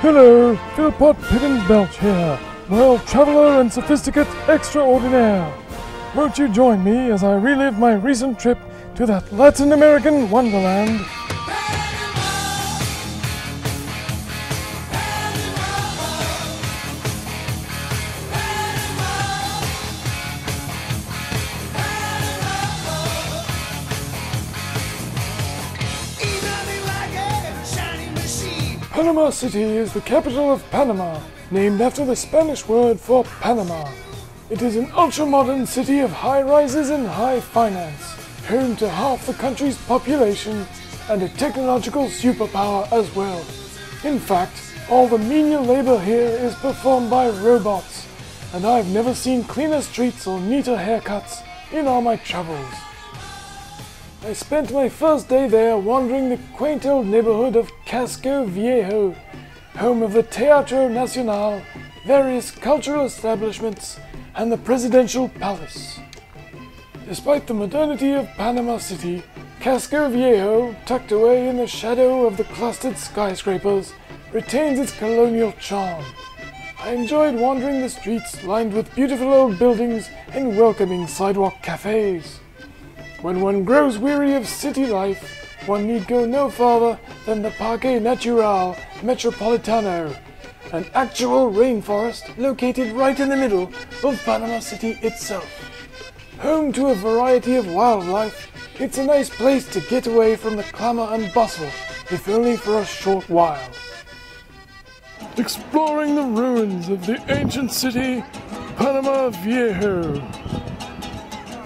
Hello, Philpott Pibbins-Belch here, world traveller and sophisticate extraordinaire. Won't you join me as I relive my recent trip to that Latin American wonderland? Panama City is the capital of Panama, named after the Spanish word for Panama. It is an ultra-modern city of high-rises and high finance, home to half the country's population and a technological superpower as well. In fact, all the menial labor here is performed by robots, and I've never seen cleaner streets or neater haircuts in all my travels. I spent my first day there wandering the quaint old neighborhood of Casco Viejo, home of the Teatro Nacional, various cultural establishments, and the presidential palace. Despite the modernity of Panama City, Casco Viejo, tucked away in the shadow of the clustered skyscrapers, retains its colonial charm. I enjoyed wandering the streets lined with beautiful old buildings and welcoming sidewalk cafes. When one grows weary of city life, one need go no farther than the Parque Naturale Metropolitano, an actual rainforest located right in the middle of Panama City itself. Home to a variety of wildlife, it's a nice place to get away from the clamor and bustle, if only for a short while. Exploring the ruins of the ancient city, Panama Viejo.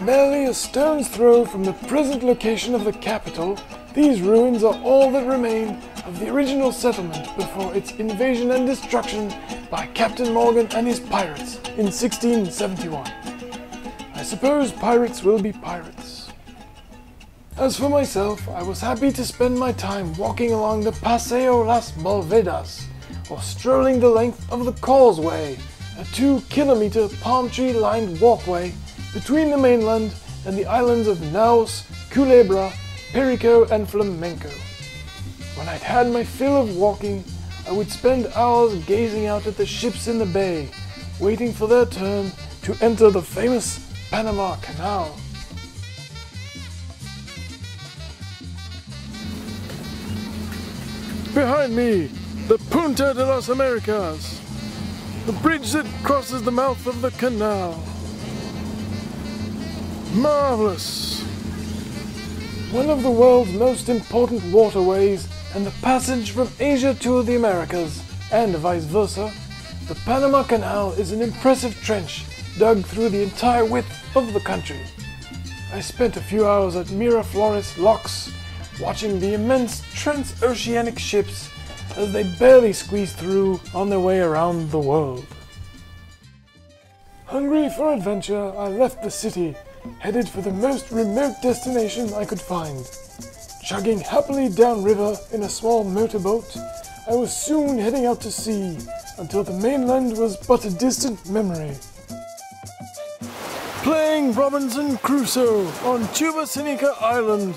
Barely a stone's throw from the present location of the capital, these ruins are all that remain of the original settlement before its invasion and destruction by Captain Morgan and his pirates in 1671. I suppose pirates will be pirates. As for myself, I was happy to spend my time walking along the Paseo de Las Bovedas, or strolling the length of the causeway, a 2-kilometer palm tree-lined walkway between the mainland and the islands of Naos, Culebra, Perico, and Flamenco. When I'd had my fill of walking, I would spend hours gazing out at the ships in the bay, waiting for their turn to enter the famous Panama Canal. Behind me, the Punto de las Americas, the bridge that crosses the mouth of the canal. Marvelous! One of the world's most important waterways and the passage from Asia to the Americas, and vice versa, the Panama Canal is an impressive trench dug through the entire width of the country. I spent a few hours at Miraflores locks, watching the immense transoceanic ships as they barely squeezed through on their way around the world. Hungry for adventure, I left the city, headed for the most remote destination I could find. Chugging happily downriver in a small motorboat, I was soon heading out to sea, until the mainland was but a distant memory. Playing Robinson Crusoe on Tubasenika Island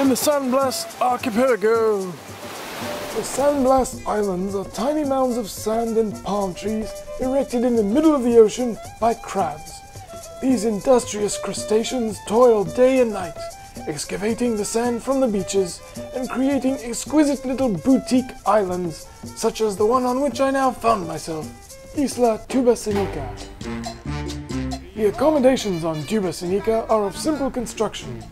in the San Blas archipelago. The San Blas Islands are tiny mounds of sand and palm trees erected in the middle of the ocean by crabs. These industrious crustaceans toil day and night, excavating the sand from the beaches and creating exquisite little boutique islands, such as the one on which I now found myself, Isla Tubasenika. The accommodations on Tubasenika are of simple construction,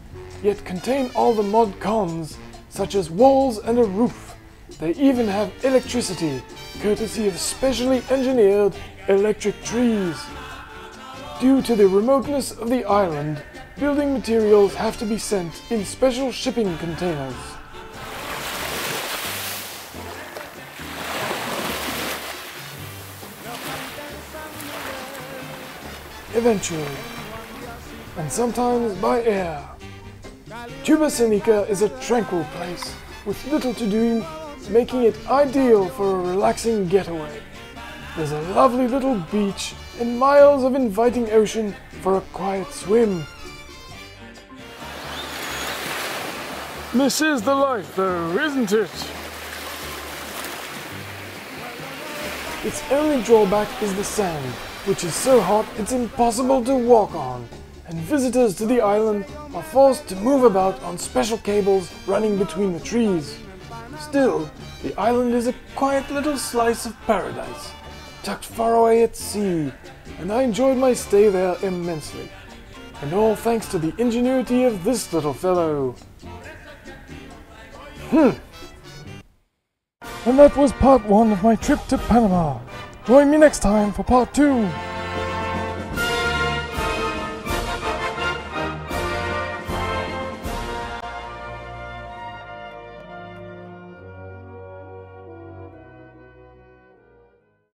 yet contain all the mod cons, such as walls and a roof. They even have electricity, courtesy of specially engineered electric trees. Due to the remoteness of the island, building materials have to be sent in special shipping containers. Eventually, and sometimes by air, Tubasenika is a tranquil place with little to do, making it ideal for a relaxing getaway. There's a lovely little beach and miles of inviting ocean for a quiet swim. This is the life though, isn't it? Its only drawback is the sand, which is so hot it's impossible to walk on, and visitors to the island are forced to move about on special cables running between the trees. Still, the island is a quiet little slice of paradise, tucked far away at sea, and I enjoyed my stay there immensely. And all thanks to the ingenuity of this little fellow. And that was part 1 of my trip to Panama. Join me next time for part 2.